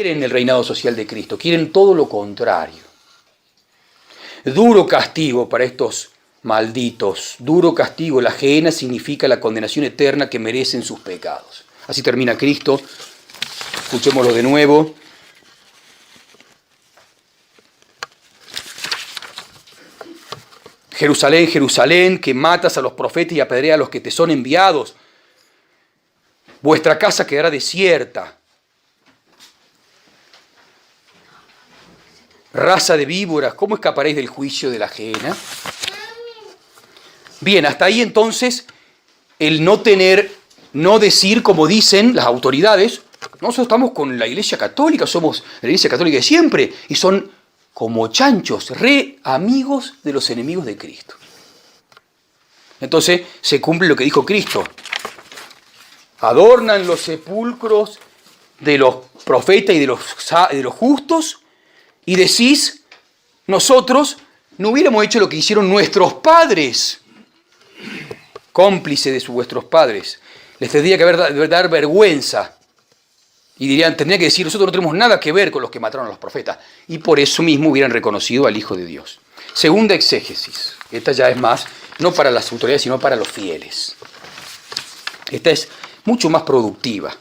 quieren el reinado social de Cristo, quieren todo lo contrario. Duro castigo para estos malditos, duro castigo. La gehenna significa la condenación eterna que merecen sus pecados. Así termina Cristo. Escuchémoslo de nuevo. Jerusalén, Jerusalén, que matas a los profetas y apedreas a los que te son enviados. Vuestra casa quedará desierta. Raza de víboras, ¿cómo escaparéis del juicio de la gehenna? Bien, hasta ahí entonces el no decir como dicen las autoridades. Nosotros estamos con la Iglesia Católica, somos la Iglesia Católica de siempre, y son como chanchos, re amigos de los enemigos de Cristo. Entonces se cumple lo que dijo Cristo. Adornan los sepulcros de los profetas y de los justos, y decís, nosotros no hubiéramos hecho lo que hicieron nuestros padres, cómplices de vuestros padres. Les tendría que dar vergüenza. Y tendría que decir, nosotros no tenemos nada que ver con los que mataron a los profetas. Y por eso mismo hubieran reconocido al Hijo de Dios. Segunda exégesis. Esta ya es más, no para las autoridades, sino para los fieles. Esta es mucho más productiva.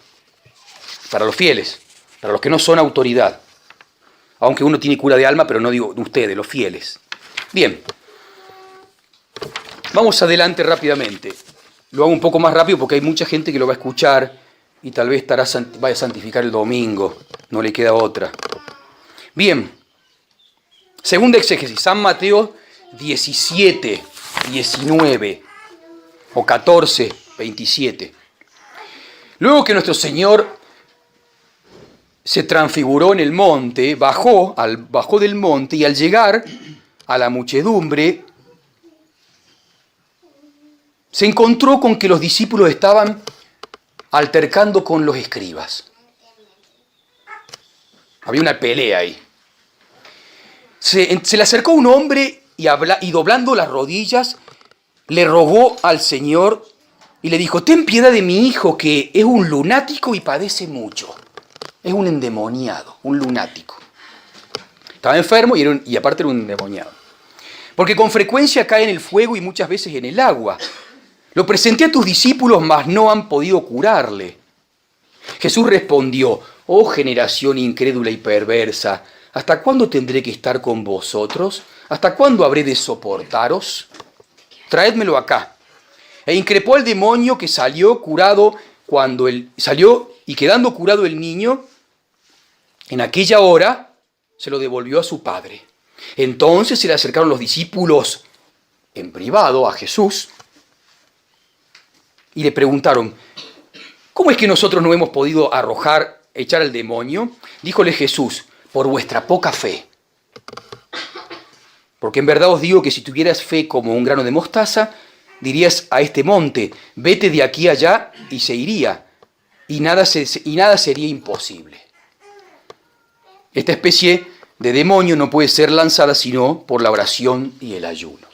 Para los fieles, para los que no son autoridad. Aunque uno tiene cura de alma, pero no digo de ustedes, los fieles. Bien. Vamos adelante rápidamente. Lo hago un poco más rápido porque hay mucha gente que lo va a escuchar y tal vez vaya a santificar el domingo. No le queda otra. Bien. Segunda exégesis. San Mateo 17, 19 o 14, 27. Luego que nuestro Señor se transfiguró en el monte, bajó del monte y al llegar a la muchedumbre, se encontró con que los discípulos estaban altercando con los escribas. Había una pelea ahí. Se le acercó un hombre y doblando las rodillas, le rogó al Señor y le dijo, ten piedad de mi hijo que es un lunático y padece mucho. Es un endemoniado, un lunático. Estaba enfermo y aparte era un endemoniado. Porque con frecuencia cae en el fuego y muchas veces en el agua. Lo presenté a tus discípulos, mas no han podido curarle. Jesús respondió, oh generación incrédula y perversa, ¿hasta cuándo tendré que estar con vosotros? ¿Hasta cuándo habré de soportaros? Traédmelo acá. E increpó al demonio que salió y quedando curado el niño, en aquella hora se lo devolvió a su padre. Entonces se le acercaron los discípulos en privado a Jesús y le preguntaron, ¿cómo es que nosotros no hemos podido echar al demonio? Díjole Jesús, por vuestra poca fe. Porque en verdad os digo que si tuvieras fe como un grano de mostaza, dirías a este monte, vete de aquí allá y se iría, y nada sería imposible. Esta especie de demonio no puede ser lanzada sino por la oración y el ayuno.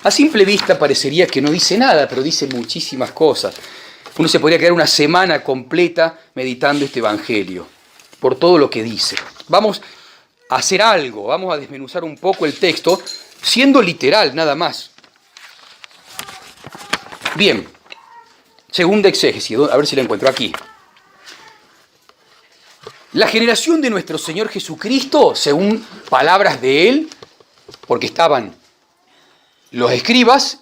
A simple vista parecería que no dice nada, pero dice muchísimas cosas. Uno se podría quedar una semana completa meditando este evangelio, por todo lo que dice. Vamos a hacer algo, vamos a desmenuzar un poco el texto, siendo literal nada más. Bien, segunda exégesis, a ver si la encuentro aquí. La generación de nuestro Señor Jesucristo, según palabras de Él, porque estaban los escribas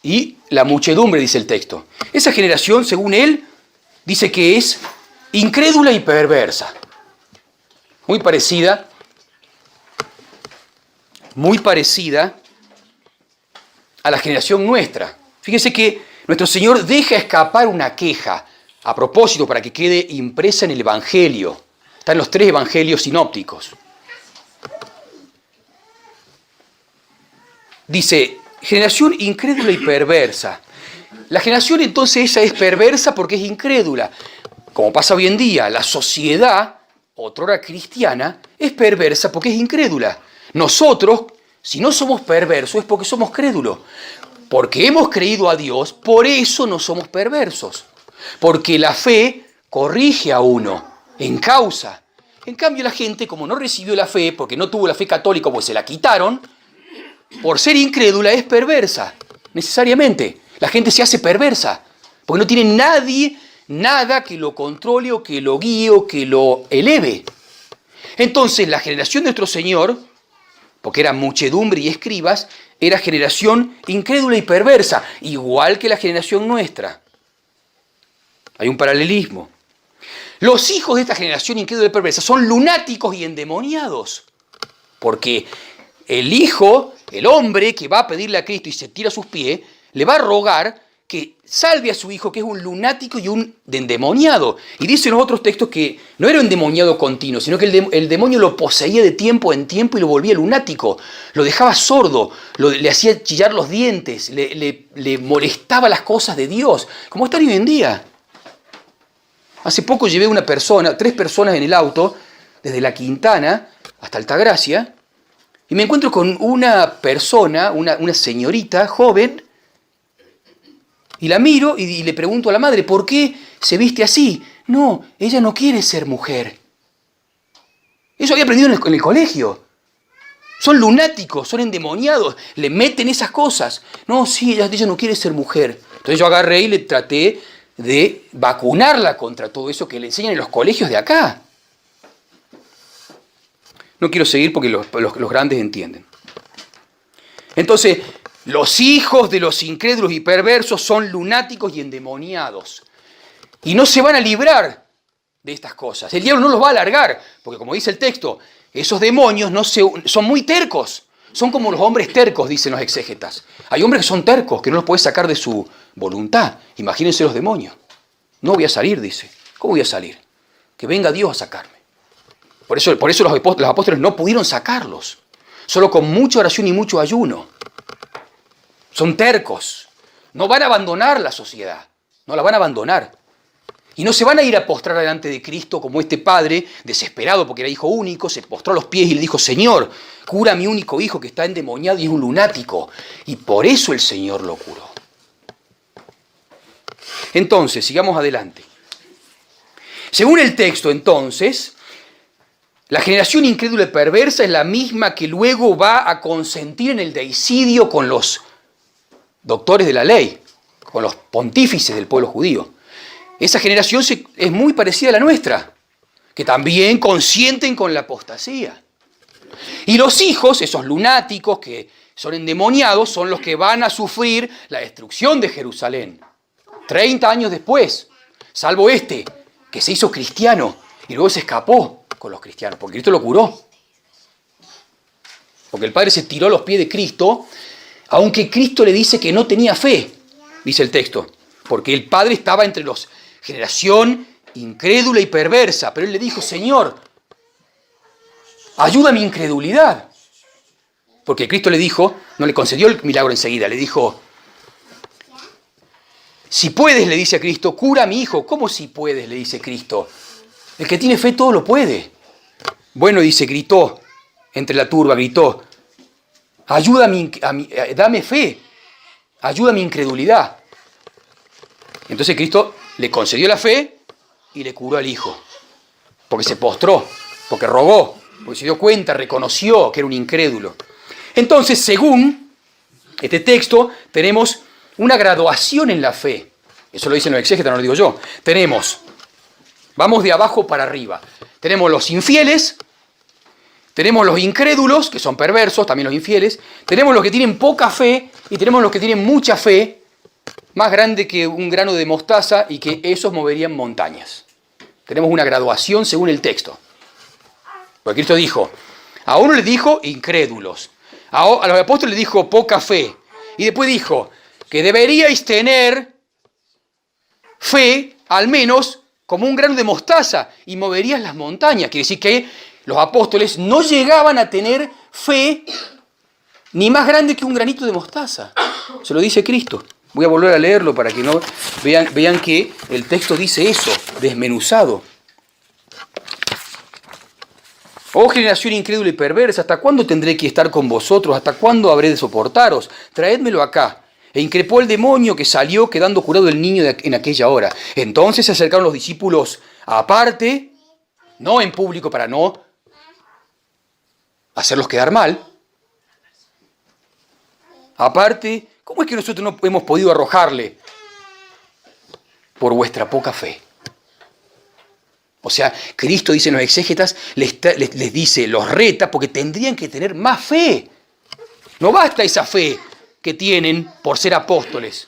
y la muchedumbre, dice el texto. Esa generación, según Él, dice que es incrédula y perversa. Muy parecida a la generación nuestra. Fíjese que nuestro Señor deja escapar una queja, a propósito, para que quede impresa en el Evangelio. Está en los 3 evangelios sinópticos. Dice, generación incrédula y perversa. La generación entonces esa es perversa porque es incrédula. Como pasa hoy en día, la sociedad, otrora cristiana, es perversa porque es incrédula. Nosotros, si no somos perversos, es porque somos crédulos. Porque hemos creído a Dios, por eso no somos perversos. Porque la fe corrige a uno. en causa. En cambio la gente, como no recibió la fe, porque no tuvo la fe católica, pues se la quitaron, por ser incrédula es perversa, necesariamente. La gente se hace perversa, porque no tiene nadie, nada que lo controle o que lo guíe o que lo eleve. Entonces la generación de nuestro Señor, porque era muchedumbre y escribas, era generación incrédula y perversa, igual que la generación nuestra. Hay un paralelismo. Los hijos de esta generación incrédula y perversa son lunáticos y endemoniados, porque el hijo, el hombre que va a pedirle a Cristo y se tira a sus pies, le va a rogar que salve a su hijo, que es un lunático y un endemoniado. Y dice en los otros textos que no era un endemoniado continuo, sino que el demonio lo poseía de tiempo en tiempo y lo volvía lunático. Lo dejaba sordo, le hacía chillar los dientes, le molestaba las cosas de Dios, como está hoy en día. Hace poco llevé tres personas en el auto, desde La Quintana hasta Altagracia, y me encuentro con una persona, una señorita joven, y la miro y le pregunto a la madre, ¿por qué se viste así? No, ella no quiere ser mujer. Eso había aprendido en el colegio. Son lunáticos, son endemoniados, le meten esas cosas. No, sí, ella no quiere ser mujer. Entonces yo agarré y le traté de vacunarla contra todo eso que le enseñan en los colegios de acá. No quiero seguir porque los grandes entienden. Entonces, los hijos de los incrédulos y perversos son lunáticos y endemoniados. Y no se van a librar de estas cosas. El diablo no los va a alargar, porque como dice el texto, esos demonios son muy tercos. Son como los hombres tercos, dicen los exégetas. Hay hombres que son tercos, que no los puedes sacar de su voluntad. Imagínense los demonios. No voy a salir, dice. ¿Cómo voy a salir? Que venga Dios a sacarme. Por eso los apóstoles no pudieron sacarlos. Solo con mucha oración y mucho ayuno. Son tercos. No van a abandonar la sociedad. No la van a abandonar. Y no se van a ir a postrar delante de Cristo como este padre, desesperado porque era hijo único, se postró a los pies y le dijo, Señor, cura a mi único hijo que está endemoniado y es un lunático. Y por eso el Señor lo curó. Entonces, sigamos adelante. Según el texto, entonces, la generación incrédula y perversa es la misma que luego va a consentir en el deicidio con los doctores de la ley, con los pontífices del pueblo judío. Esa generación es muy parecida a la nuestra, que también consienten con la apostasía. Y los hijos, esos lunáticos que son endemoniados, son los que van a sufrir la destrucción de Jerusalén. 30 años después, salvo este, que se hizo cristiano y luego se escapó con los cristianos, porque Cristo lo curó. Porque el Padre se tiró a los pies de Cristo, aunque Cristo le dice que no tenía fe, dice el texto, porque el Padre estaba entre los generación incrédula y perversa, pero él le dijo, Señor, ayuda a mi incredulidad. Porque Cristo le dijo, no le concedió el milagro enseguida, le dijo, si puedes, le dice a Cristo, cura a mi hijo. ¿Cómo si puedes? Le dice Cristo. El que tiene fe todo lo puede. Bueno, dice, gritó, entre la turba, gritó, dame fe, ayuda a mi incredulidad. Entonces Cristo le concedió la fe y le curó al hijo, porque se postró, porque rogó, porque se dio cuenta, reconoció que era un incrédulo. Entonces, según este texto, tenemos una graduación en la fe. Eso lo dicen los exégetas, no lo digo yo. Vamos de abajo para arriba. Tenemos los infieles, tenemos los incrédulos, que son perversos, también los infieles, tenemos los que tienen poca fe y tenemos los que tienen mucha fe, más grande que un grano de mostaza y que esos moverían montañas. Tenemos una graduación según el texto. Porque Cristo dijo, a uno le dijo incrédulos, a los apóstoles le dijo poca fe, y después dijo que deberíais tener fe, al menos como un grano de mostaza, y moverías las montañas. Quiere decir que los apóstoles no llegaban a tener fe ni más grande que un granito de mostaza. Se lo dice Cristo. Voy a volver a leerlo para que no vean que el texto dice eso, desmenuzado. Oh generación incrédula y perversa, ¿hasta cuándo tendré que estar con vosotros? ¿Hasta cuándo habré de soportaros? Traédmelo acá. E increpó el demonio que salió quedando curado el niño en aquella hora. Entonces se acercaron los discípulos aparte no en público para no hacerlos quedar mal. Aparte, ¿cómo es que nosotros no hemos podido arrojarle? Por vuestra poca fe. O sea, Cristo, dicen los exégetas, les dice, los reta porque tendrían que tener más fe. No basta esa fe que tienen por ser apóstoles.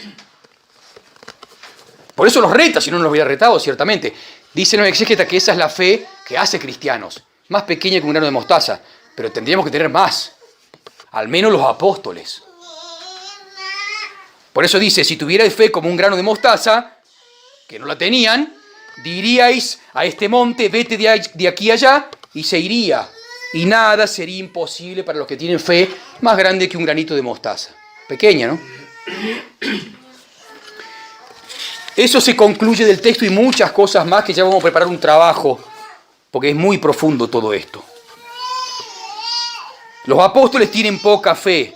Por eso los reta, si no los hubiera retado, ciertamente. Dicen los exégetas que esa es la fe que hace cristianos. Más pequeña que un grano de mostaza. Pero tendríamos que tener más. Al menos los apóstoles. Por eso dice, si tuvierais fe como un grano de mostaza, que no la tenían, diríais a este monte, vete de aquí allá, y se iría. Y nada sería imposible para los que tienen fe más grande que un granito de mostaza. Pequeña, ¿no? Eso se concluye del texto y muchas cosas más que ya vamos a preparar un trabajo, porque es muy profundo todo esto. Los apóstoles tienen poca fe.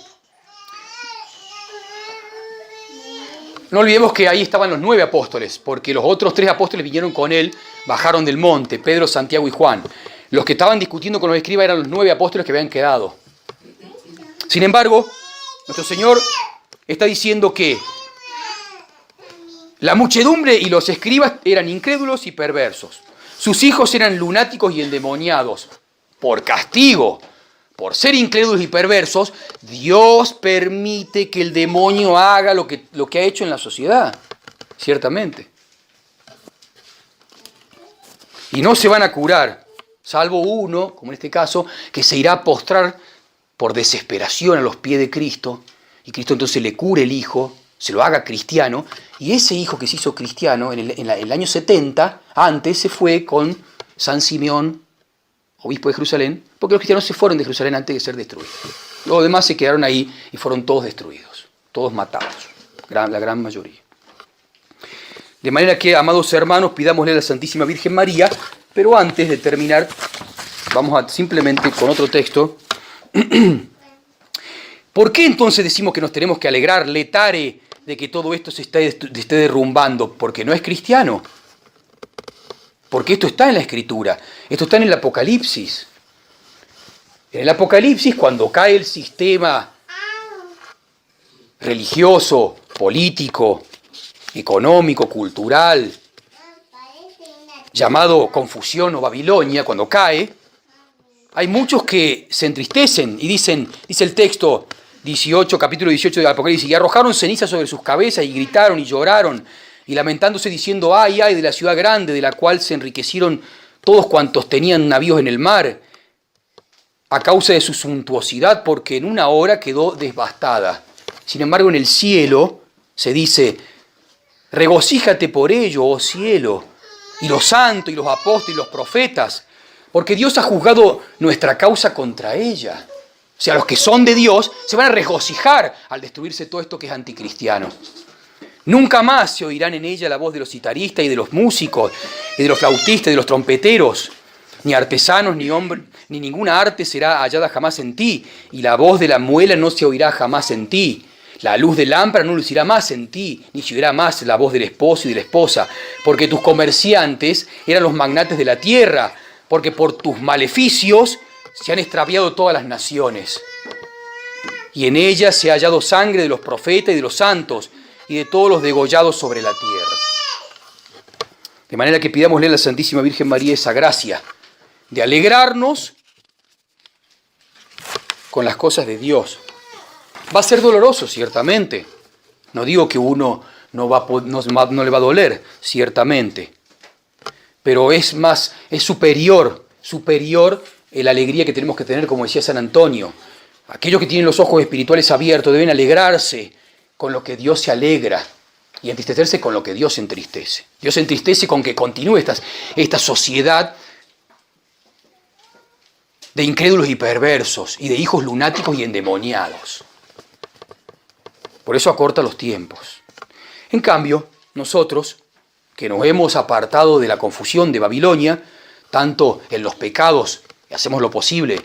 No olvidemos que ahí estaban los 9 apóstoles, porque los otros 3 apóstoles vinieron con él, bajaron del monte, Pedro, Santiago y Juan. Los que estaban discutiendo con los escribas eran los 9 apóstoles que habían quedado. Sin embargo, nuestro Señor está diciendo que la muchedumbre y los escribas eran incrédulos y perversos. Sus hijos eran lunáticos y endemoniados. Por castigo, por ser incrédulos y perversos, Dios permite que el demonio haga lo que ha hecho en la sociedad, ciertamente. Y no se van a curar, salvo uno, como en este caso, que se irá a postrar por desesperación a los pies de Cristo, y Cristo entonces le cure el hijo, se lo haga cristiano, y ese hijo que se hizo cristiano en el año 70, antes se fue con San Simeón, obispo de Jerusalén, porque los cristianos se fueron de Jerusalén antes de ser destruidos. Los demás se quedaron ahí y fueron todos destruidos, todos matados, la gran mayoría. De manera que, amados hermanos, pidámosle a la Santísima Virgen María, pero antes de terminar, vamos a simplemente con otro texto. ¿Por qué entonces decimos que nos tenemos que alegrar, letare, de que todo esto se esté derrumbando? Porque no es cristiano. Porque esto está en la Escritura, esto está en el Apocalipsis. En el Apocalipsis, cuando cae el sistema religioso, político, económico, cultural, llamado Confusión o Babilonia, cuando cae, hay muchos que se entristecen y dicen, dice el texto 18, capítulo 18 del Apocalipsis, y arrojaron ceniza sobre sus cabezas y gritaron y lloraron, y lamentándose diciendo, ay, ay, de la ciudad grande, de la cual se enriquecieron todos cuantos tenían navíos en el mar, a causa de su suntuosidad, porque en una hora quedó devastada. Sin embargo, en el cielo se dice, regocíjate por ello, oh cielo, y los santos, y los apóstoles, y los profetas, porque Dios ha juzgado nuestra causa contra ella. O sea, los que son de Dios se van a regocijar al destruirse todo esto que es anticristiano. Nunca más se oirán en ella la voz de los citaristas y de los músicos, y de los flautistas y de los trompeteros, ni artesanos, ni hombres, ni ninguna arte será hallada jamás en ti, y la voz de la muela no se oirá jamás en ti. La luz de lámpara no lucirá más en ti, ni se oirá más la voz del esposo y de la esposa, porque tus comerciantes eran los magnates de la tierra, porque por tus maleficios se han extraviado todas las naciones. Y en ella se ha hallado sangre de los profetas y de los santos, y de todos los degollados sobre la tierra. De manera que pidámosle a la Santísima Virgen María esa gracia de alegrarnos con las cosas de Dios. Va a ser doloroso, ciertamente. No digo que uno no le va a doler, ciertamente. Pero es superior la alegría que tenemos que tener, como decía San Antonio. Aquellos que tienen los ojos espirituales abiertos deben alegrarse con lo que Dios se alegra y entristecerse con lo que Dios se entristece. Dios se entristece con que continúe esta sociedad de incrédulos y perversos y de hijos lunáticos y endemoniados. Por eso acorta los tiempos. En cambio, nosotros, que nos hemos apartado de la confusión de Babilonia, tanto en los pecados, y hacemos lo posible,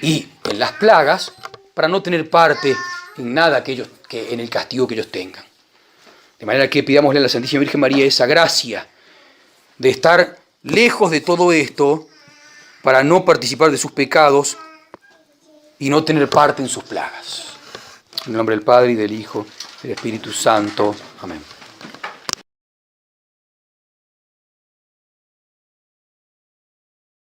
y en las plagas, para no tener parte en nada en el castigo que ellos tengan. De manera que pidámosle a la Santísima Virgen María esa gracia de estar lejos de todo esto, para no participar de sus pecados y no tener parte en sus plagas. En el nombre del Padre, y del Hijo, y del Espíritu Santo. Amén.